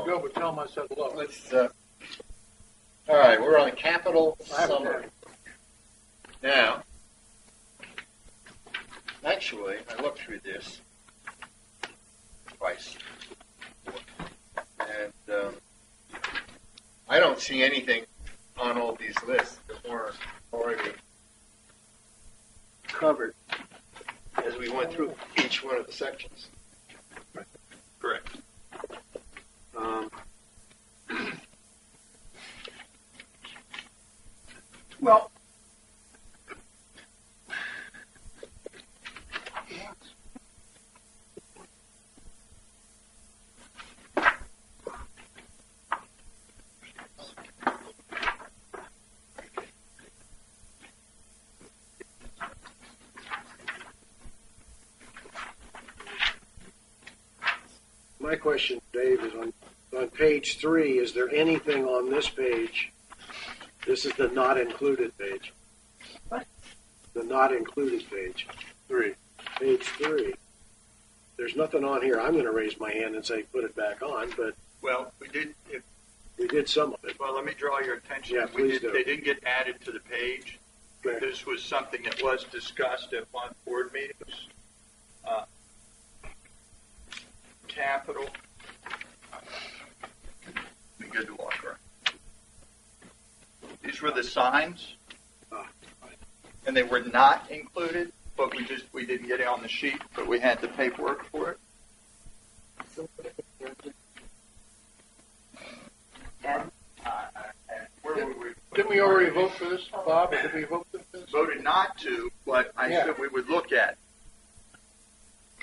to go, but tell them I said hello. Let's, all right, we're on capital summary. Now, actually, I looked through this twice, and I don't see anything on all these lists that weren't already covered as we went through each one of the sections. Correct. Well, my question, Dave, is on page 3, is there anything on this page? This is the not included page. What? The not included page. 3. Page 3. There's nothing on here. I'm going to raise my hand and say put it back on, but Well, we did. we did some of it. Well, let me draw your attention. Yeah, please do. They didn't get added to the page. Okay. This was something that was discussed at one board meetings. Capital. Be good to walk around. These were the signs, and they were not included, but we didn't get it on the sheet, but we had the paperwork for it. Where were we? Didn't we already vote for this, Bob? Did we vote for this? Voted not to, but I said we would look at.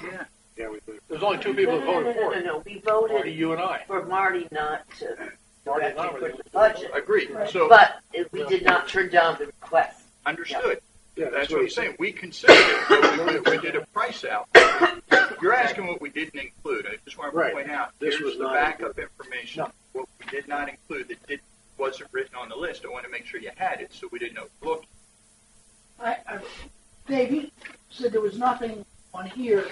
Yeah. Yeah, we did. There's only 2 people that voted for it. No. We voted Marty, you and I. for Marty not to Marty directly and I were put the the- budget, Agreed. So but we did not turn down the request. understood. Yeah, That's what what I'm he said. saying. We considered it. So we did a price out. You're asking what we didn't include. I just want to Right. point out. This Here's was the not backup information. No. What we did not include that wasn't written on the list. I want to make sure you had it, so we didn't overlook it. Dave, you said there was nothing on here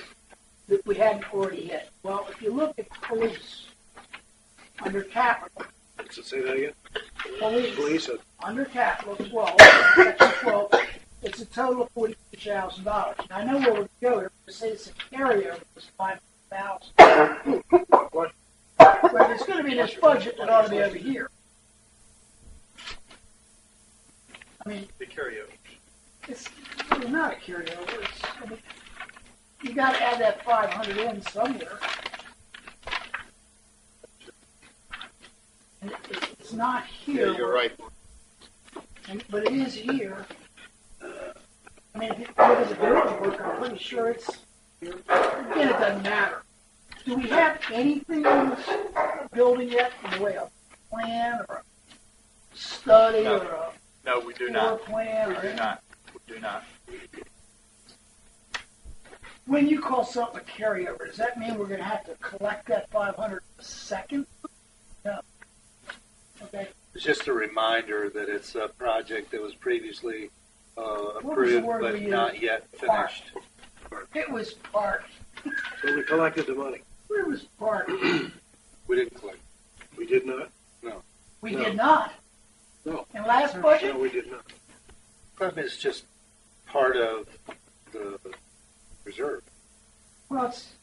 that we hadn't already hit. Well, if you look at police, under capital, So say that again? police, Police, under capital 12, section 12, it's a total of $42,000. And I know where we go, if we say it's a carryover, it's $5,000. What? But it's going to be in this budget that ought to be over here. I mean, The carryover. it's not a carryover. You got to add that 500 in somewhere. And it's not here. Yeah, you're right. But it is here. I mean, if you look at the building work, I'm pretty sure it's here. Again, it doesn't matter. Do we have anything on this building yet in the way of plan or a study No. or a No, we do floor not. plan? We or do not. We do not. When you call something a carryover, does that mean we're going to have to collect that 500 a second? No. Okay. It's just a reminder that it's a project that was previously was the approved word but we used? not yet finished. It was parked. so we collected the money. It was parked. We didn't collect. We did not? We No. did not. No. In last budget? No, we did not. Problem is just part of the reserve. Well, it's,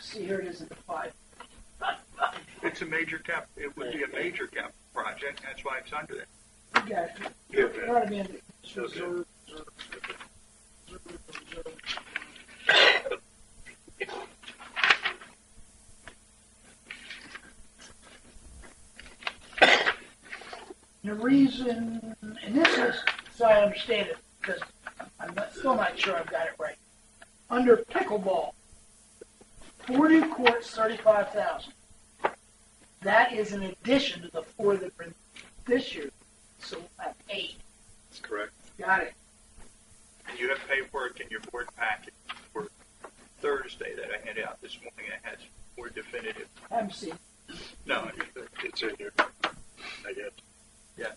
see, here it is in the 5. It's a major cap. It would be a major cap project. That's why it's under there. You got it. Yeah, It ought to be in the Okay. reserve. The reason, and this is, so I understand it, because still not sure I've got it right. Under pickleball, 4 new courts, 35,000. That is in addition to the 4 that were in this year. So we'll have 8. That's correct. Got it. And you have paperwork in your board packet for Thursday that I handed out this morning that has more definitive. I haven't seen. No, It's in here, I guess. yes.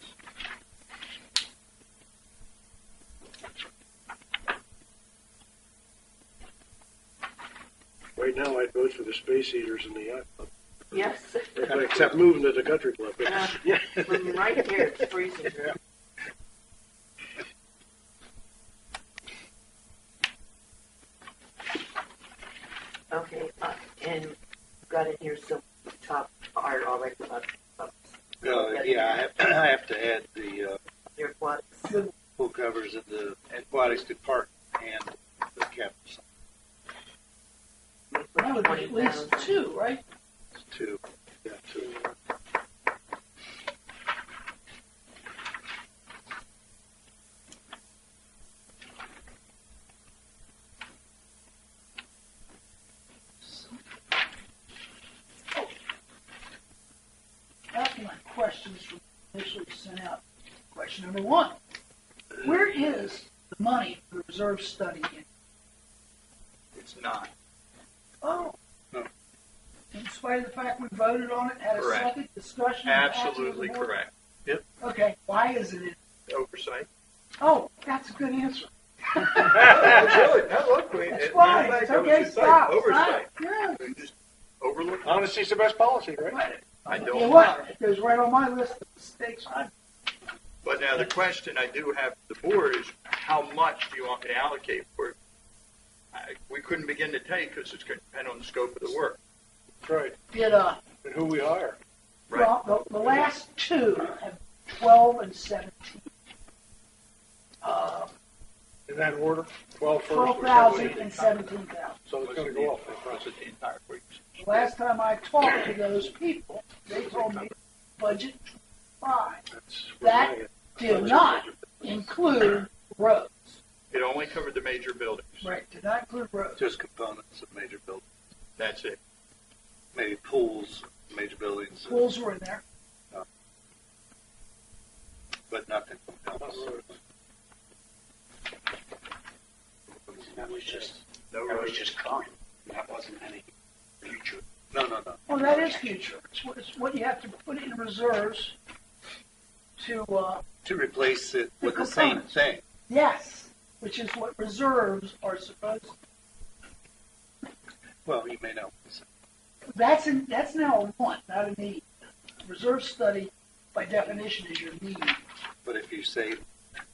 Right now, I'd vote for the space heaters and the yacht club. Yes. Except moving to the country club. Yeah. From right here, it's freezing. Okay, and we've got in here some top art already about Yeah, I have to add the your aquatics. pool covers in the aquatics department and the campus That would be at least 2, right? too. Yeah, too. That's my questions from initially sent out. Question number 1. Where is the money for the reserve study? It's not. Oh. No. In spite of the fact we voted on it, had a Correct. second discussion. and passed it Absolutely to the board? correct. Okay, why is it in? Oversight. Oh, that's a good answer. Really? No, look, It's fine. It's okay, stop. Oversight. Yeah. We just overlook. Honesty's the best policy, right? Right. I You don't know know. what? It goes right on my list of mistakes. But now the question I do have to the board is, how much do you want me to allocate for it? We couldn't begin to tell you because it's going to depend on the scope of the work. That's right. Did, And who we hire. Right. well, the last 2 have 12 and 17. In that order? 12 first. 12,000 and 17,000. So it's going to go up. Across it the entire week. The last time I talked to those people, they told me budget 5 That did not include roads. It only covered the major buildings. Right, did not include roads. Just components of major buildings, That's it. maybe pools, major buildings, Pools were in there. but nothing else. That was just, No that was roads. just current. That wasn't any future. No. Well, that is future. It's what you have to put in reserves to, To replace it with The the same components. thing. yes, which is what reserves are supposed to. Well, you may know. That's now a want, not a need. Reserve study, by definition, is your need. But if you say,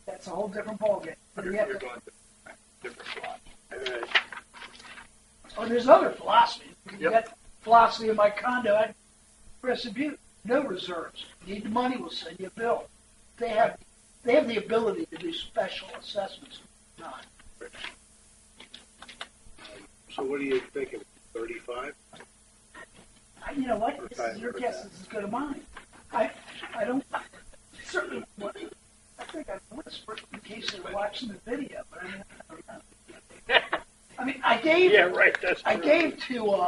That's a whole different ballgame. But You're you have you're to, going to different slots. oh, there's other philosophies. You Yep. got philosophy in my condo at Crescent Butte. No reserves. You need the money, we'll send you a bill. They have the ability to do special assessments. Not. So what are you thinking? 35? You know what? This is your guess is as good as mine. I don't certainly. I think I whispered in case they're watching the video, but I don't know. I mean, I gave. Yeah, right. That's I true. gave to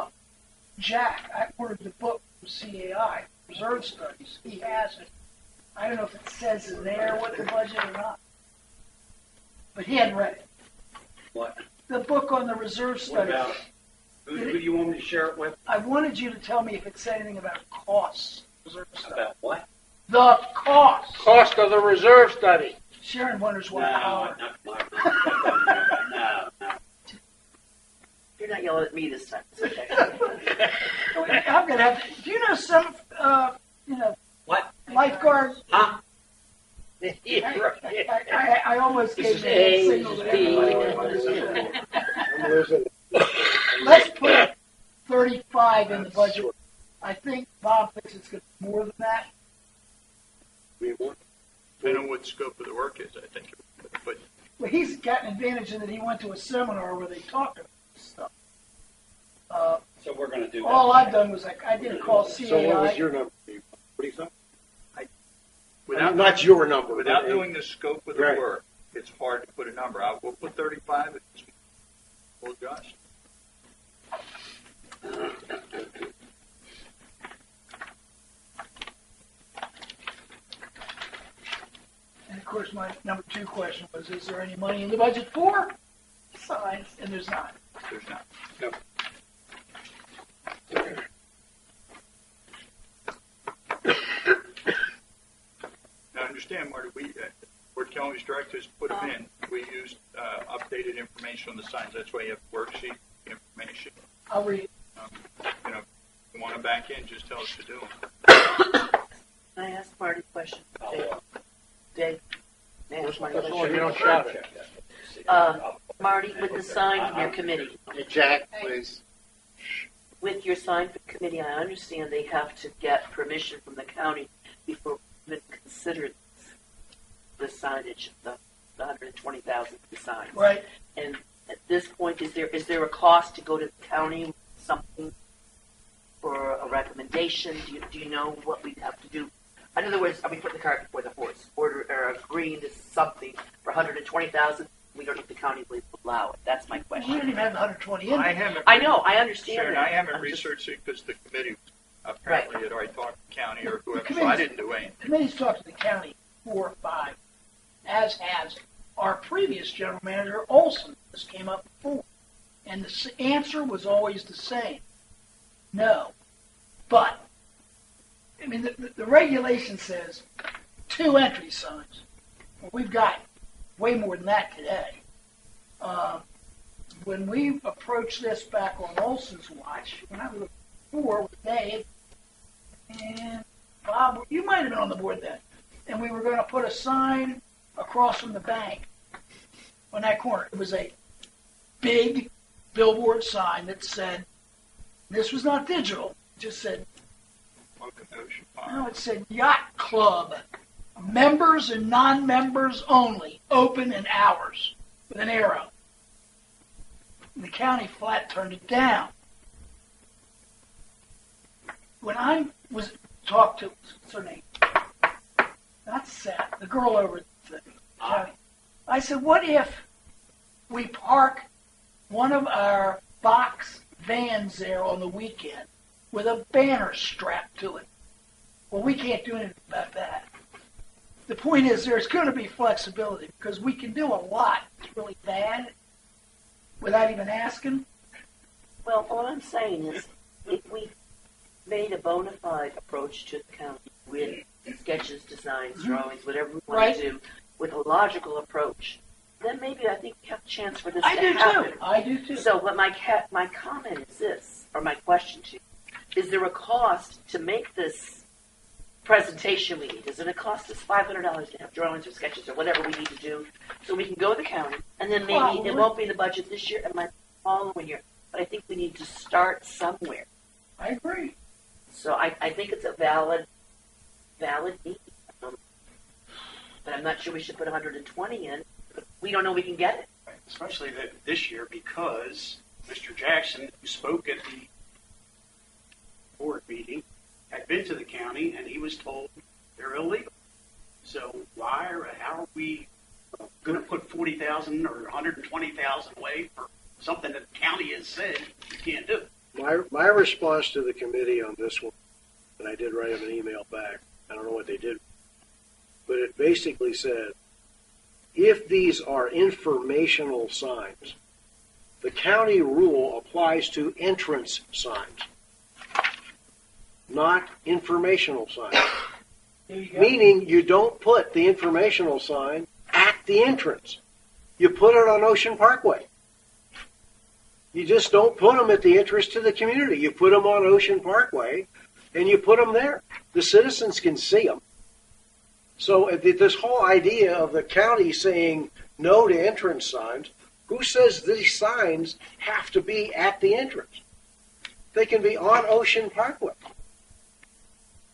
Jack. I ordered the book from CAI, Reserve Studies. He has it. I don't know if it says in there what the budget or not, but he hadn't read it. What? The book on the Reserve What Studies. about it? Who do you want me to share it with? I wanted you to tell me if it said anything about costs. Reserve Studies. About what? The cost. Cost of the reserve study. Sharon wonders why. No. You're not yelling at me this time. It's okay. I'm gonna have. Do you know some? What? Lifeguards. Huh? Yeah, right. I almost This gave is them a A, signal this to is B. everybody. I'm losing. Let's put 35 in the budget. I think Bob thinks it's going to be more than that. Depending on what the scope of the work is, I think. But Well, he's got an advantage in that he went to a seminar where they talked about this stuff. So we're going to do that. All I've done was I did a call CAI. So what was your number? What do you think? without Not your number. without but- knowing the scope of the Right. work, it's hard to put a number. I will put 35. We'll adjust. And of course, my number 2 question was, is there any money in the budget for signs? And there's not. There's not. Now, understand, Marty, Board of County's directors put them in. We used updated information on the signs. That's why you have worksheet information. I'll read it. You know, you want to back in, just tell us to do them. Can I ask Marty a question? Dave? May I ask Marty a That's all, you question? don't shout it. Marty, with the sign from your committee, Hey, Jack, please. with your sign committee, I understand they have to get permission from the county before we even consider the signage, the 120,000 for the signs. Right. And at this point, is there a cost to go to the county, something for a recommendation? Do you know what we'd have to do? In other words, are we putting the cart before the horse? Or agreeing to something for 120,000? We don't think the county will allow it. That's my We question. didn't even have the 120 in I there. haven't. I know, I understand Sharon, that. I haven't I'm just- researched it because the committee apparently had already talked to the county or whoever, so I didn't do anything. The committee's talked to the county 4 or 5, as has our previous general manager, Olson. This came up before. And the answer was always the same. No. But, I mean, the regulation says 2 entry signs. Well, we've got way more than that today. When we approached this back on Olson's watch, when I was before with Dave and Bob, you might have been on the board then, and we were going to put a sign across from the bank on that corner. It was a big billboard sign that said, this was not digital, it just said, Welcome to Ocean Pond. no, it said Yacht Club, members and non-members only, open in hours, with an arrow. And the county flat turned it down. When I was talked to, what's her name? Not Seth, the girl over at the county. I said, what if we park one of our box vans there on the weekend with a banner strapped to it? Well, we can't do anything about that. The point is there's going to be flexibility because we can do a lot that's really bad without even asking. Well, all I'm saying is, if we made a bona fide approach to the county with sketches, designs, drawings, whatever we want Right. to do, with a logical approach, then maybe I think we have a chance for this I to do happen. too. I do too. So, what my comment is this, or my question to you, is there a cost to make this presentation we need? Is it a cost us $500 to have drawings or sketches or whatever we need to do so we can go to the county, and then maybe Well, it won't be in the budget this year, it might be the following year, but I think we need to start somewhere. I agree. So I think it's a valid need. But I'm not sure we should put 120 in. We don't know we can get it. Especially this year because Mr. Jackson, who spoke at the board meeting, had been to the county and he was told they're illegal. So why or how are we going to put 40,000 or 120,000 away for something that the county has said you can't do? My response to the committee on this one, and I did write them an email back, I don't know what they did, but it basically said, if these are informational signs, the county rule applies to entrance signs, not informational signs. There you go. Meaning you don't put the informational sign at the entrance. You put it on Ocean Parkway. You just don't put them at the entrance to the community. You put them on Ocean Parkway, and you put them there. The citizens can see them. So this whole idea of the county saying no to entrance signs, who says these signs have to be at the entrance? They can be on Ocean Parkway.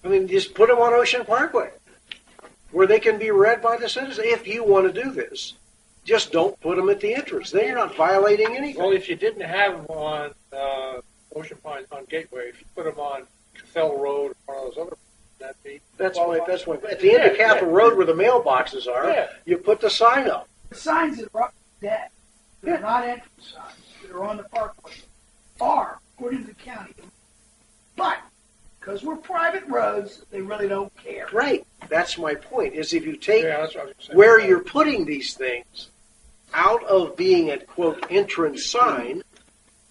I mean, just put them on Ocean Parkway, where they can be read by the citizens. If you want to do this, just don't put them at the entrance. Then you're not violating anything. Well, if you didn't have them on Ocean Pines on Gateway, if you put them on Cathell Road or one of those other, that'd be That's why. At the end of Capitol Road, where the mailboxes are, Yeah. you put the sign up. The signs that are up that they're not entrance signs that are on the parkway are, according to the county. But because we're private roads, they really don't care. Right. That's my point. Is if you take yeah, that's what I was saying. where you're putting these things out of being a quote entrance sign,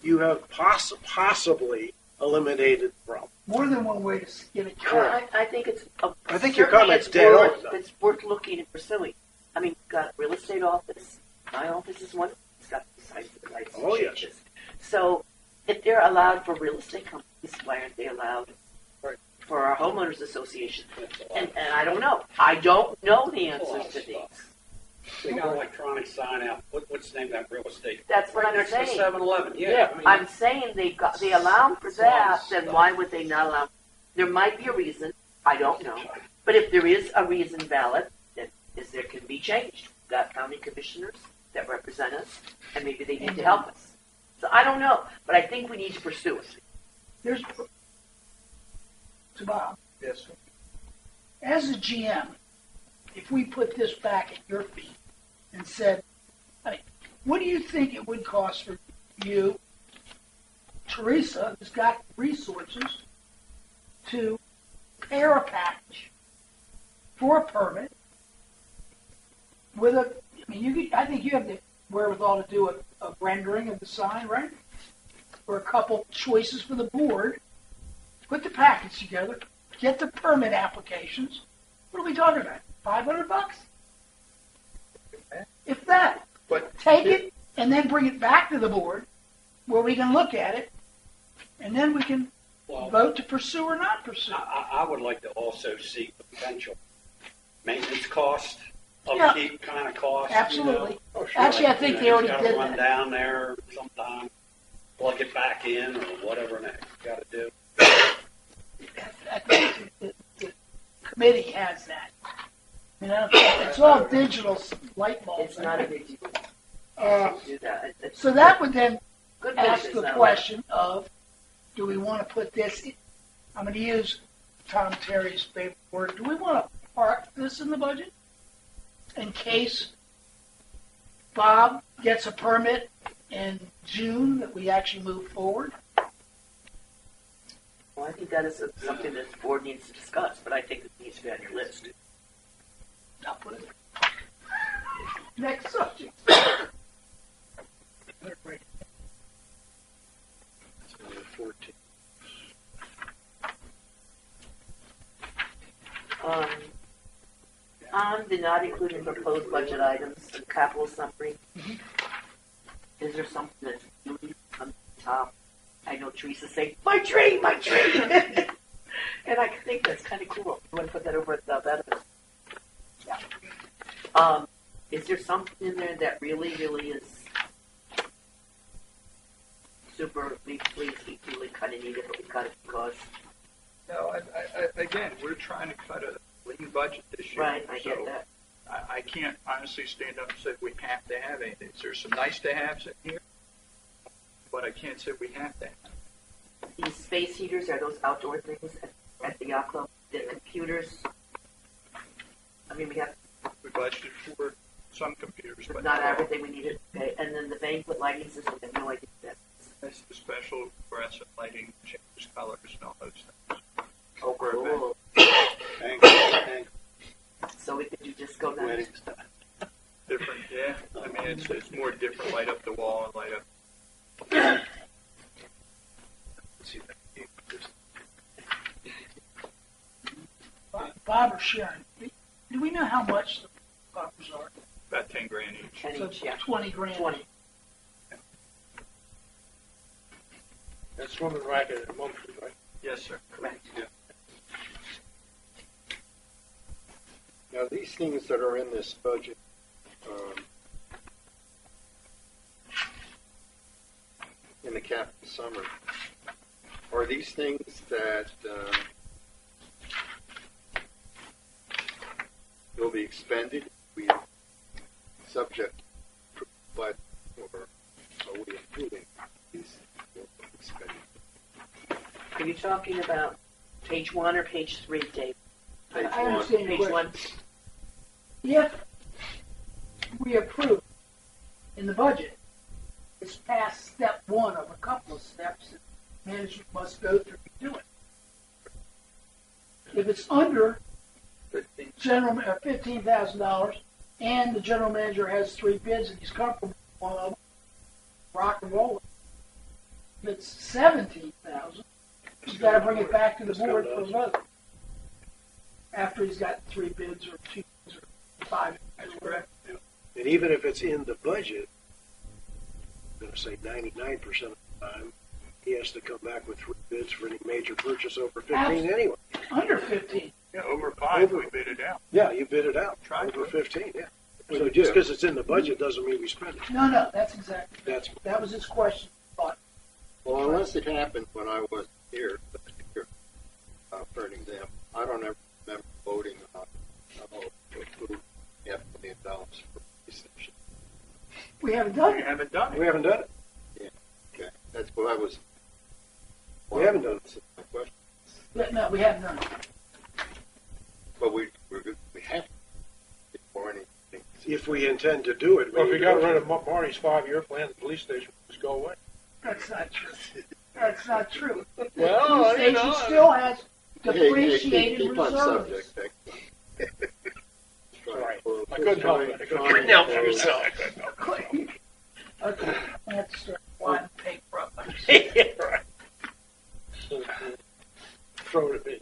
you have possibly eliminated the problem. More than one way to skin it. Well, I think it's. I think your certainly comment's it's dead worth- on, though. It's worth looking and pursuing. I mean, got a real estate office. My office is one. It's got the size of the lights and Oh, yes. changes. So if they're allowed for real estate companies why aren't they allowed Right. for our homeowners association? And I don't know. I don't know the answers to these. They got electronic sign out. What's the name of that real estate? That's what Right I'm next to saying. 7-Eleven. Yeah. Yeah. I mean, I'm saying they allow for that, then why would they not allow? There might be a reason. I don't know. But if there is a reason valid, then there can be changed. We've got county commissioners that represent us, and maybe they need to help us. So I don't know, but I think we need to pursue it. There's, to Bob, Yes, sir. as a GM, if we put this back at your feet and said, I mean, what do you think it would cost for you, Teresa, who's got resources, to prepare a package for a permit with a, I mean, I think you have the wherewithal to do a rendering of the sign, right? Or a couple choices for the board, put the package together, get the permit applications. What are we talking about? $500? If that. But Take it and then bring it back to the board where we can look at it, and then we can well, vote to pursue or not pursue. I would like to also see the potential maintenance cost, Yeah. upkeep kind of cost. Absolutely. Oh, sure. Actually, I think they already got to did run that. down there sometime, plug it back in, or whatever next you got to do. I think the committee has that. You know, it's all digital light bulbs. It's not a big deal. Uh, Do that. It's So that would then good ask business, the though. question of, do we want to put this, I'm going to use Tom Terry's favorite word, do we want to park this in the budget? In case Bob gets a permit in June that we actually move forward? Well, I think that is something that the board needs to discuss, but I think it needs to be on your list. I'll put it. Next subject. It's number 14. On the not including proposed budget items, the capital summary, is there something that's really on the top? I know Teresa saying, my tree, my tree! And I think that's kind of cool. You want to put that over at the benefits? Yeah. Is there something in there that really, really is super, we really kind of need it, but we cut it because, no, I, again, we're trying to cut a lean budget this year. right, I get so that. I can't honestly stand up and say we have to have anything. There's some nice to haves in here, but I can't say we have to have. These space heaters are those outdoor things at the yacht club. The computers. I mean, we have We budgeted for some computers, but not everything we needed. Okay, and then the banquet lighting system. I have no idea what that is. That's the special fluorescent lighting, changes colors and all those things. Oh, cool. Thank So we could do disco night. Wedding stuff. Different, yeah. I mean, it's more different. Light up the wall and light up. Let's see if I can get this. Bob or Sharon, do we know how much the poppers are? About 10 grand each. 10 So each, yeah. 20 grand. 20. That swimming racket at monthly, right? Yes, sir. Correct. Now, these things that are in this budget, in the capital summary, are these things that will be expended, we subject, but or are we including these will be expended? Are you talking about page 1 or page 3, Dave? Page I one. understand your Page question. 1. If we approve in the budget, it's past step 1 of a couple of steps that management must go through to do it. If it's under $15,000 and the general manager has 3 bids and he's comfortable with one of them, rock and roll. If it's $17,000, he's got to bring it back to the board for a vote. After he's got 3 bids or 2 bids or 5 bids. That's correct. And even if it's in the budget, I'm going to say 99% of the time, he has to come back with 3 bids for any major purchase over 15 anyway. Under 15. Yeah, over 5, we bid it out. Yeah, you bid it out. Try Over to. 15, yeah. So just because it's in the budget doesn't mean we spend it. No, that's exactly. That was his question. Well, unless it happened when I was here, for an example, I don't ever remember voting on $2.5 million for a station. We haven't done We it. haven't done We it. haven't done it. Okay, that's what I was. We haven't done it. My question. No, we haven't done it. But we have before anything. If we intend to do it. Well, if need we to got go rid through- of Marty's 5-year plan, the police station would just go away. That's not true. That's not true. Well, The you station know, still has Hey, depreciated keep on reserves. subject. Right. I couldn't help it. I couldn't Couldn't help it. yourself. Okay, I have to start flying paper up. Right. Throw it at me.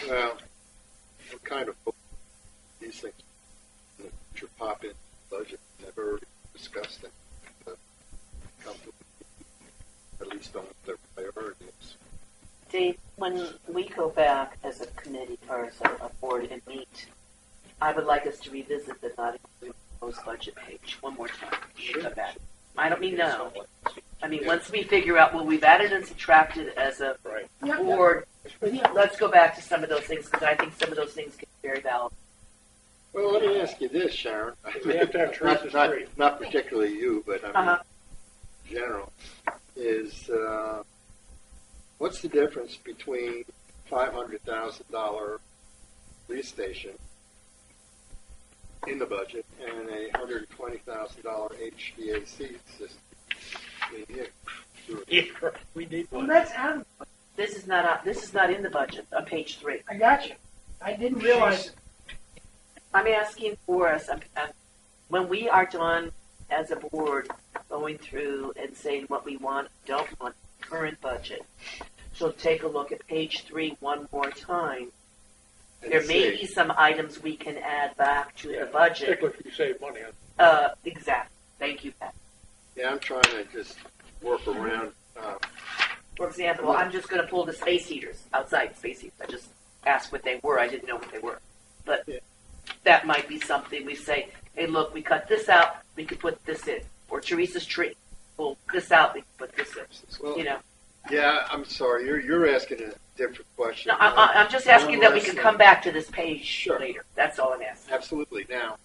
Well, I'm kind of hoping these things in the future pop in the budget. Never discussed them. But come to at least on what their priority is. Dave, when we go back as a committee or as a board and meet, I would like us to revisit the not included proposed budget page one more time. Sure. Come back. I don't mean no. I mean, once we figure out what we've added and subtracted as a Yeah, board, yeah. let's go back to some of those things because I think some of those things can be very valuable. Well, let me ask you this, Sharon. We have to have Teresa's tree. Not particularly you, but I mean, Uh-huh. in general, is what's the difference between $500,000 police station in the budget and a $120,000 HVAC system? I mean, Yeah, we need Well, one. that's out of, This is not in the budget on page 3. I got you. I didn't realize it. I'm asking for us, when we are done as a board going through and saying what we want, don't want, current budget. So take a look at page 3 one more time. and There may see. be some items we can add back to Yeah, the budget. particularly if you save money on Exactly. Thank you, Pat. Yeah, I'm trying to just work around. For example, I'm just going to pull the space heaters, outside space heaters. I just asked what they were. I didn't know what they were. But Yeah. that might be something we say, hey, look, we cut this out. We could put this in. Or Teresa's tree. Pull this out. We can put this in. Well, You know. yeah, I'm sorry. You're asking a different question. No, I'm just asking that we can come back to this page Sure. later. That's all I'm asking. Absolutely. Now,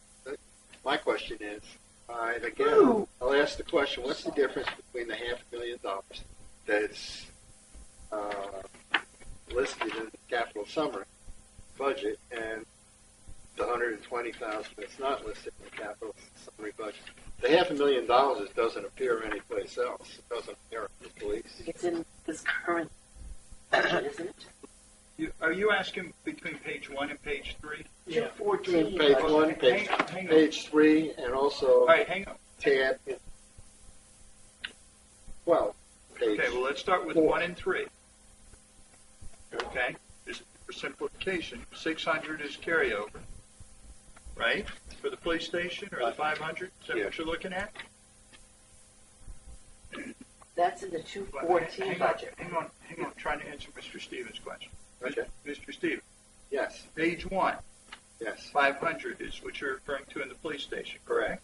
my question is, and again, Ooh. I'll ask the question: what's the difference between the $500,000 that's listed in the capital summary budget and the $120,000 that's not listed in the capital summary budget? The $500,000 doesn't appear anyplace else. It doesn't appear in the police. It's in this current budget, isn't it? Are you asking between page 1 and page 3? Yeah. 14. Page budget. 1, page, Hang on. page 3, and also All right, hang on. tab 12. Page. Okay, well, let's start with 1 and 3. Okay, just for simplification, 600 is carryover, right? For the police station, or the 500? Is that what you're looking at? That's in the 214 budget. Hang on, trying to answer Mr. Stevens' question. Okay. Mr. Stevens, Yes, page 1, yes, 500 is what you're referring to in the police station, correct.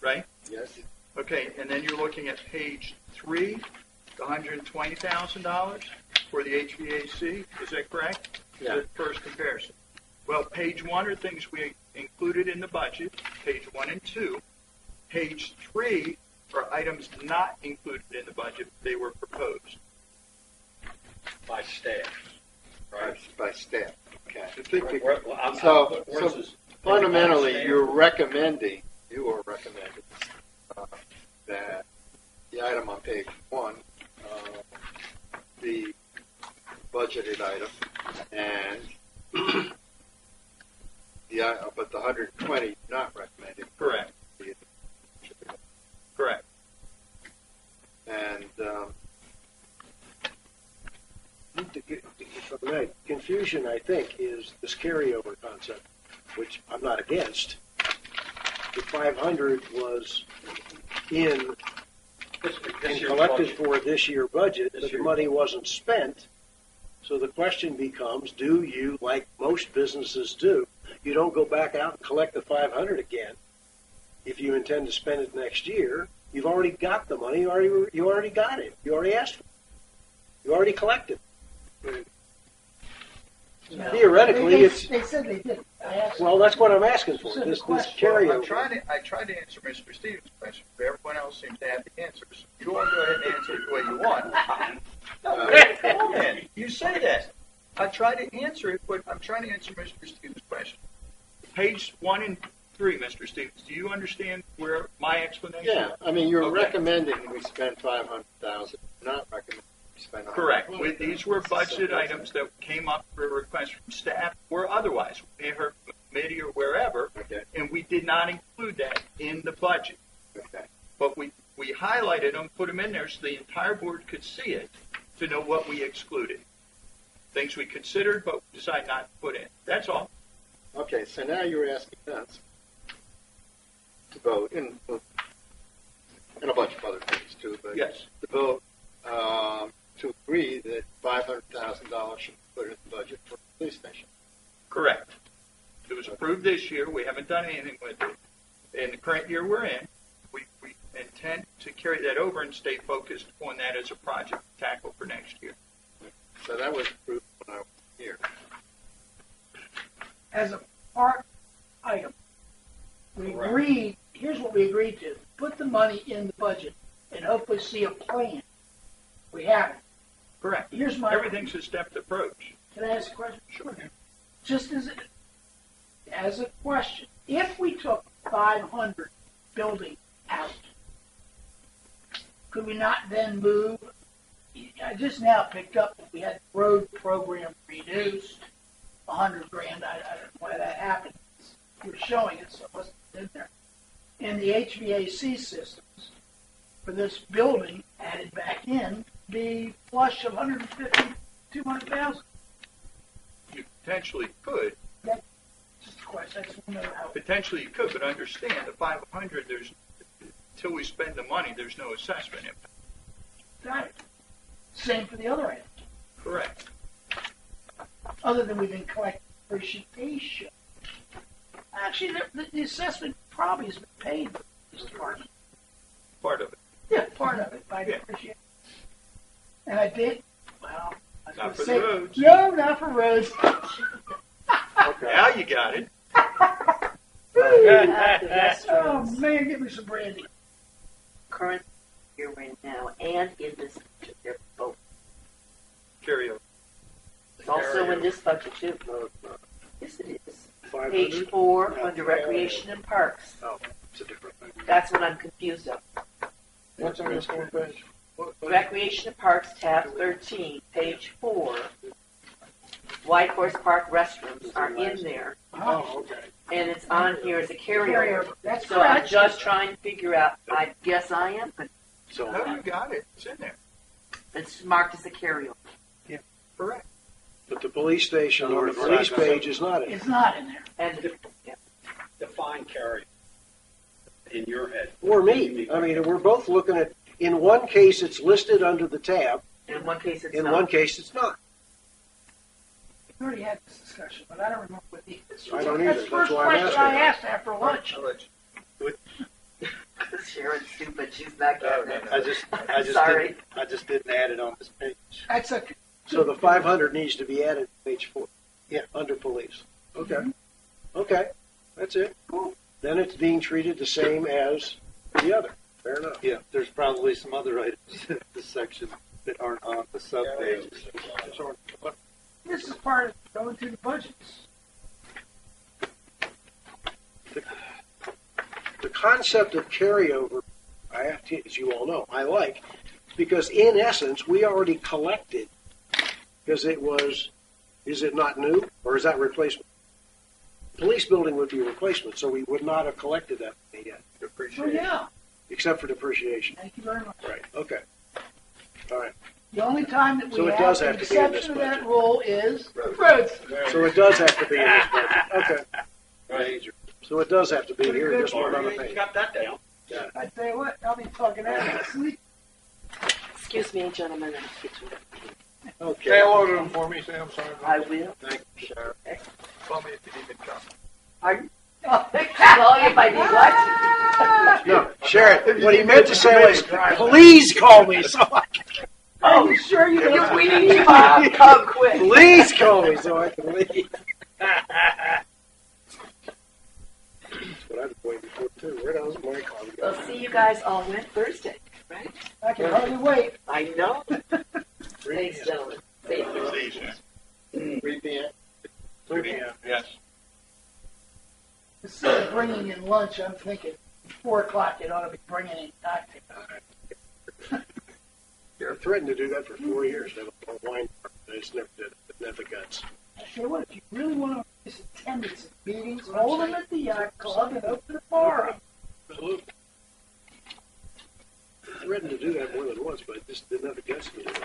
right? Yes, Okay, and then you're looking at page 3, the $120,000 for the HVAC, is that correct? yeah, The first comparison. Well, page 1 are things we included in the budget, page 1 and 2. Page 3 are items not included in the budget, they were proposed. By staff, right? by staff. Okay. I think we- So fundamentally, By you are recommending that the item on page 1 be budgeted item, and but the 120 not recommended. Correct. Correct. And If I may, confusion, I think, is this carryover concept, which I'm not against. The 500 was in and collected for this year budget, but the money wasn't spent. So the question becomes, do you, like most businesses do, you don't go back out and collect the 500 again. If you intend to spend it next year, you've already got the money, you already got it. You already asked for it. You already collected. No. Theoretically, they said they did. I asked well, that's what I'm asking for. So the This question- carryover. I tried to answer Mr. Stevens' question, but everyone else seems to have the answers. You all go ahead and answer it the way you want. Come on, man. You say that. I try to answer it, but I'm trying to answer Mr. Stevens' question. Page 1 and 3, Mr. Stevens. Do you understand where my explanation? Yeah, I mean, you're Okay. recommending we spend 500,000, not recommending we spend. Correct. These were budget items that came up for a request from staff or otherwise. We may have heard from the committee or wherever, Okay. and we did not include that in the budget. Okay. But we highlighted them, put them in there so the entire board could see it to know what we excluded. Things we considered but decided not to put in. That's all. Okay, so now you're asking us to vote, and a bunch of other things too, but Yes. to vote to agree that $500,000 should be put in the budget for the police station. Correct. It was approved this year. We haven't done anything with it. In the current year we're in, we intend to carry that over and stay focused on that as a project to tackle for next year. So that was approved when I was here. as a part item. We agreed, here's what we agreed to, put the money in the budget and hopefully see a plan. We haven't. Correct. Here's my, Everything's a stepped approach. can I ask a question? Sure. Just as a question, if we took 500 building out, could we not then move? I just now picked up that we had road program reduced, $100,000. I don't know why that happened. You're showing it, so it wasn't in there. And the HVAC systems for this building added back in be flush of 150, 200,000. You potentially could. Just a question. I just want to know how. Potentially you could, but understand the 500, until we spend the money, there's no assessment impact. Got it. Same for the other items. Correct. Other than we've been collecting depreciation. Actually, the assessment probably has been paid by this department. Part of it. Yeah, part of it by Yeah. depreciation. And I did, well, I was Not gonna for the say, roads. no, not for roads. Now you got it. The Oh, restrooms, man, give me some brandy. current year right now, and in this budget, they're both. Carry over. It's also in this budget too. No, it's not. Yes, it is. 500? Page 4, under recreation and parks. Oh, it's a different thing. That's what I'm confused of. What's on this one page? Recreation and Parks, tab 13, page 4. White Horse Park restrooms are in there, Oh, okay. and it's on here as a carryover. Carryover. That's So I'm correct. just trying to figure out, I guess I am, but So, No, you got it. It's in there. it's marked as a carryover. Correct. but the police station or the police page is not in. It's not in there. And Define carry in your head. Or me. I mean, we're both looking at, in one case, it's listed under the tab. in one case, it's In not. one case, it's not. We already had this discussion, but I don't remember what the answer I was. don't That's either. the first That's why I'm question I asking. asked after lunch. I'll let you. Sharon's stupid, she's not getting it. I just Sorry. didn't add it on this page. That's okay. So the 500 needs to be added to page 4. Yeah, under police. Okay. Okay, that's it. Cool. Then it's being treated the same as the other. Fair enough. Yeah, there's probably some other items in this section that aren't on the sub pages. This is part of going through the budgets. The concept of carryover, I have to, as you all know, I like, because in essence, we already collected, because it was, is it not new, or is that replacement? Police building would be replacement, so we would not have collected that money yet, Oh, Appreciate it. yeah. except for depreciation. Thank you very much. Right, okay. All right, The only time that we So it have does an have to be in this exception to that budget. rule is roads. so it does have to be in this budget. Okay, so it does have to be here, just one other You thing. got that down. I tell you what, I'll be talking out of my sleep. Excuse me, gentlemen, I'm getting Say Okay. hello to them for me, say I'm sorry. I will. Thank you, Sheriff. Call me if you need to come. Pardon? Call you if I need what? No, Sharon, what he meant to say was, please call me so I can, Oh, sure you do. We need you, Bob. Come quick. please call me so I can leave. That's what I've been waiting for too. Where does my call go? We'll see you guys all next Thursday, right? I can hardly wait. I know. Thanks, gentlemen. Thank you. See you, Sharon. 3 p.m. 3 p.m. Yes. Instead of bringing in lunch, I'm thinking 4 o'clock it ought to be bringing in cocktails. You're threatened to do that for 4 years. They don't wine. They just never did it. Didn't have the guts. I tell you what, if you really want to increase attendance at meetings, hold them at the yacht club and open the bar up. Absolutely. Threatened to do that more than once, but I just didn't have the guts to do it.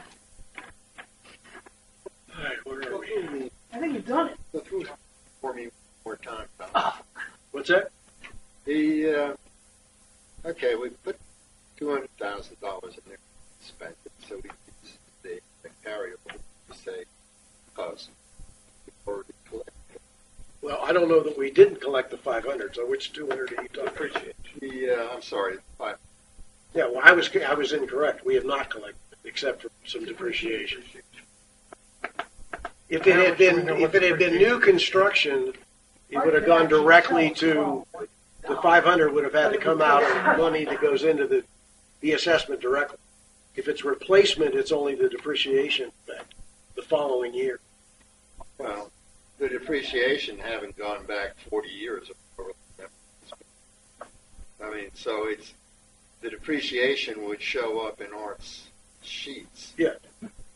All right, where Go are we? through the- I think you've done it. go through it for me one more time. Tom. What's that? The okay, we put $200,000 in there, spent it, so we use the carryable to say us. We've already collected. Well, I don't know that we didn't collect the 500. So which 200 are you talking? Appreciate I'm sorry, Yeah, well, I was incorrect. We have not collected, except for some depreciation. If it had been new construction, it would have gone directly to the 500 would have had to come out of money that goes into the assessment directly. If it's replacement, it's only the depreciation effect the following year. well, the depreciation haven't gone back 40 years. I mean, so the depreciation would show up in Art's sheets. Yeah.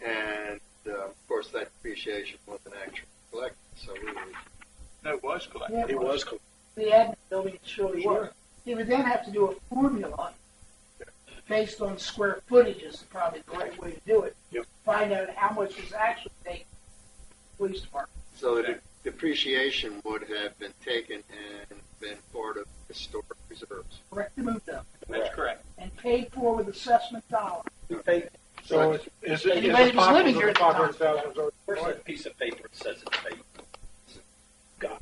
And of course, that depreciation wasn't actually collected, so we would. No, it was collected. Yeah, It was. the admin building surely was. He would then have to do a formula based on square footage is probably the right way to do it. Yep. Find out how much was actually taken to the police department. So the depreciation would have been taken and been part of historic reserves. Correctly moved up That's correct. and paid for with assessment dollars. So is it Anybody who's living here at the time. 500,000 Where's that piece of paper that says it's paid? got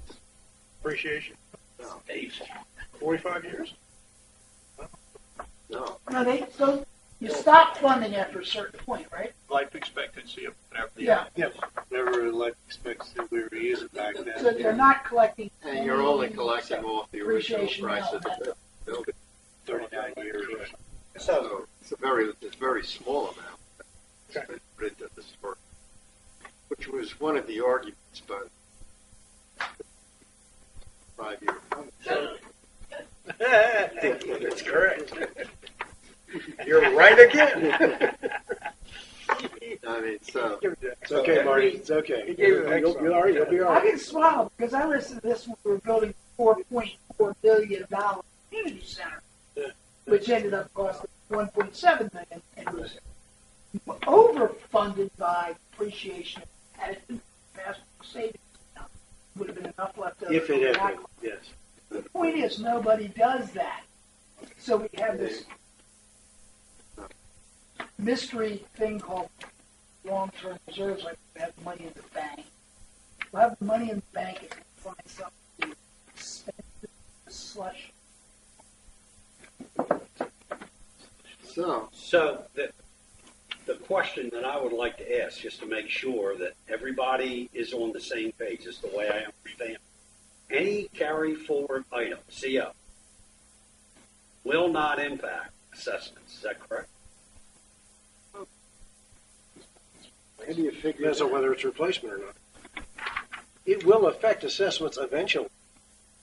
appreciation? No. Paid. 45 years? No. No, so you stop funding after a certain point, right? Life expectancy of whatever. Yeah. Yes. Never life expectancy we were using back then. So they're not collecting. And you're only collecting off the original Depreciation price of now. the building. 39 years. So it's a very small amount. Okay. It's been put into the historic, which was one of the arguments, but 5-year fund. That's correct. You're right again. I mean, so It's okay, Marty. It's okay. You'll be all right. You'll be all I right. can smile because I listened to this when we were building $4.4 billion community center, which ended up costing $1.7 million and was overfunded by depreciation. Had it been past savings, would have been enough left over. If it had been, yes. The point is, nobody does that. So we have this mystery thing called long-term reserves, like we have money in the bank. We'll have the money in the bank and find something to spend the slush. So the question that I would like to ask, just to make sure that everybody is on the same page, is the way I understand. Any carry forward item, CO, will not impact assessments. Is that correct? how do you figure Depends that? on whether it's replacement or not. It will affect assessments eventually.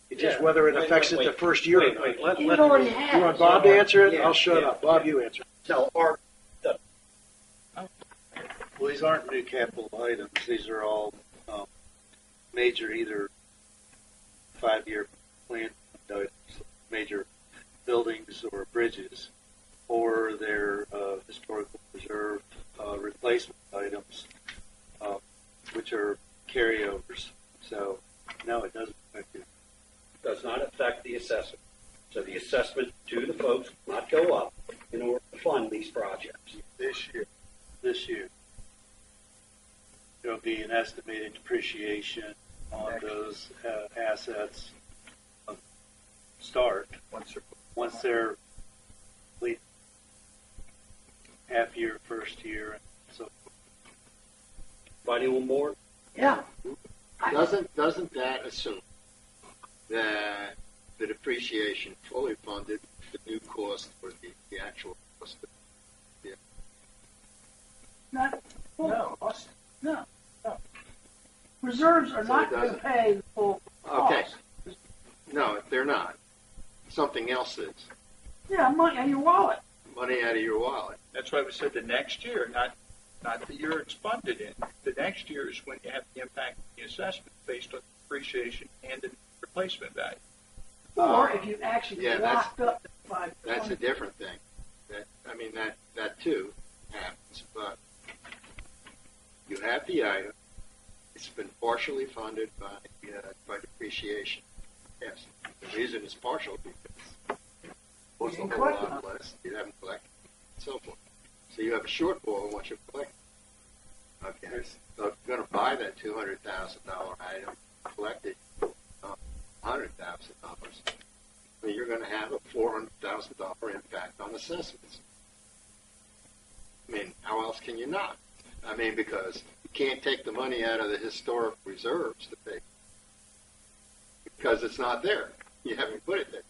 It's just Yeah. wait, affects it wait, the first year Wait, or wait, not. let, It let, already You has. want Bob to answer it? Yeah, I'll shut yeah, up. Bob, yeah. you answer. no, our, Well, these aren't new capital items. These are all major, either 5-year plan items, major buildings or bridges, or they're historical reserve replacement items, which are carryovers. So, no, it doesn't affect you. does not affect the assessment. So the assessment to the folks will not go up in order to fund these projects. This year, this year. There'll be an estimated depreciation on those assets start once they're complete, half year, first year, and so forth. Anybody on board? Yeah. Doesn't that assume that the depreciation fully funded the new cost or the actual cost? Not full No. cost. No. Reserves are So not it going to doesn't- pay the full Okay. cost. No, they're not. Something else is. Yeah, money in your wallet. Money out of your wallet. That's why we said the next year, not the year it's funded in. The next year is when you have the impact of the assessment based on depreciation and the replacement value. Or if you actually yeah, locked up the 5 That's a different thing. That too happens, but you have the item. It's been partially funded by depreciation. Yes, the reason it's partial because it was a You whole didn't collect lot less. You haven't collected, and so forth. So you have a shortfall in what you've collected. Okay, so if you're going to buy that $200,000 item, collect it $100,000, then you're going to have a $400,000 impact on assessments. I mean, how else can you not? I mean, because you can't take the money out of the historic reserves to pay because it's not there. You haven't put it there.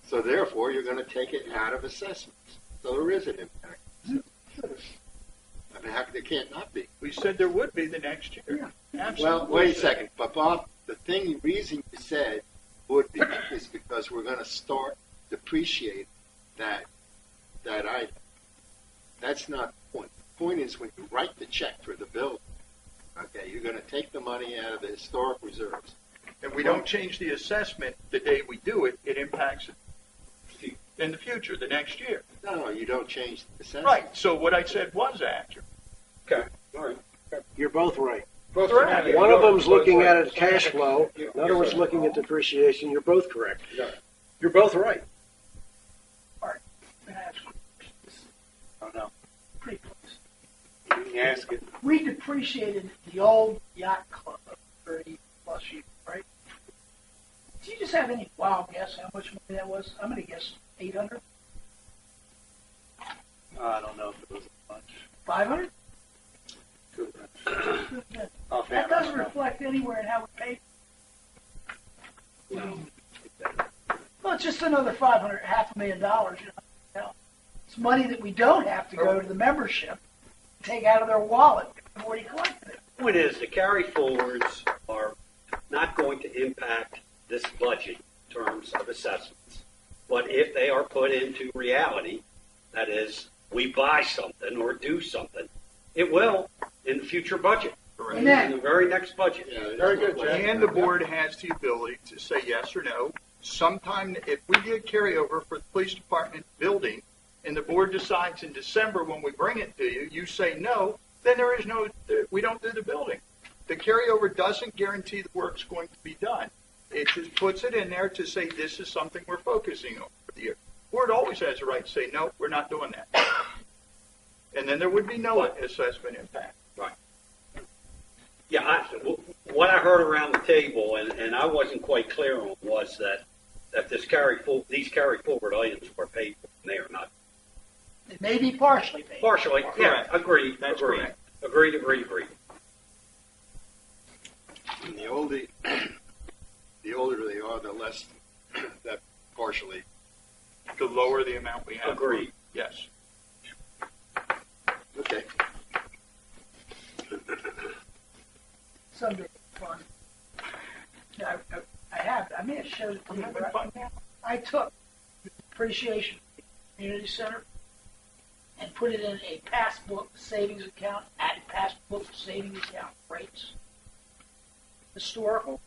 So therefore, you're going to take it out of assessments. So there is an impact. I mean, there can't not be. We said there would be the next year. Absolutely. Well, wait a second. But Bob, the reason you said would be is because we're going to start depreciating that item. That's not the point. The point is when you write the check for the building, okay, you're going to take the money out of the historic reserves. And we don't change the assessment the day we do it, it impacts it in the future, the next year. No, you don't change the assessment. Right, so what I said was accurate. Okay, all right. You're both right. Both Correct. are- One of them's both looking right. at it cash flow, the other one's looking at depreciation. You're both correct. Yeah. You're both right. Oh, no. Pretty close. You can ask it. We depreciated the old yacht club of 30 plus years, right? Do you just have any wild guess how much money that was? I'm going to guess 800, I don't know if it was a bunch. 500? Offhand, That I doesn't don't know. reflect anywhere in how we paid. Well, it's just another $500,000, $500,000. You know, it's money that we don't have to go to the membership, take out of their wallet. We've already collected it. Point is, the carry forwards are not going to impact this budget in terms of assessments. But if they are put into reality, that is, we buy something or do something, it will in the future budget. And In the very next budget. Yeah, Very good, that's Jack. And the board has the ability to say yes or no. Sometime, if we get carryover for the police department building, and the board decides in December when we bring it to you, you say no, then there is no, we don't do the building. The carryover doesn't guarantee the work's going to be done. It just puts it in there to say this is something we're focusing on for the year. Board always has the right to say, no, we're not doing that. And then there would be no assessment impact. Yeah, what I heard around the table, and I wasn't quite clear on, was that these carry forward items were paid for, and they are not. It may be partially paid. Partially, yeah, Correct. agreed, That's agreed. correct. Agreed. And the older they are, the less that partially. The lower the amount we have. Agreed. Yes. Okay. Someday, fun. Yeah, I may have showed it to you. Having but fun now. I took the depreciation community center and put it in a passbook savings account, added passbook savings account rates. Historical.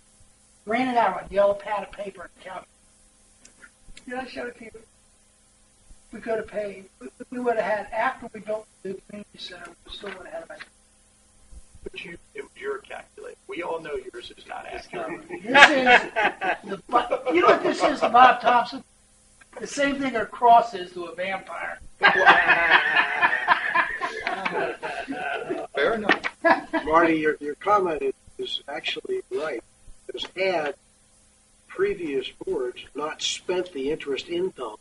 Ran it out on yellow pad of paper and counted. Did I show it to you? We could have paid. We would have had, after we built the community center, we still would have had about. But it was your calculation. We all know yours is not accurate. This is you know what this is to Bob Thompson? The same thing a cross is to a vampire. Marty, your comment is actually right. Because had previous boards not spent the interest income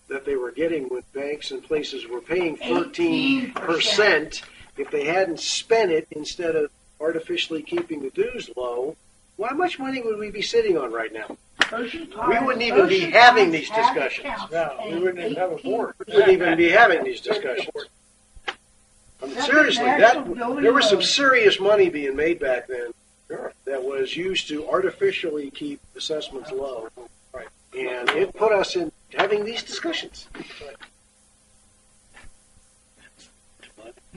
that they were getting when banks and places were paying 13%, if they hadn't spent it instead of artificially keeping the dues low, well, how much money would we be sitting on right now? We wouldn't even be having these discussions. No, we wouldn't even have a board. We wouldn't even be having these discussions. I mean, seriously, there was some serious money being made back then that was used to artificially keep assessments low. Right. And it put us in having these discussions. Is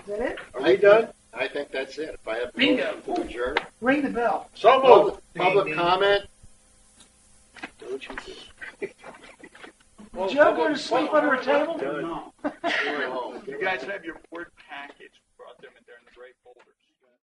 that it? Are we done? I think that's it. If I have a Bingo. motion to adjourn. Ring the bell. So moved. Public comment? Don't you think? Joe going to sleep under a table? Done. No. Going home. You guys have your board packets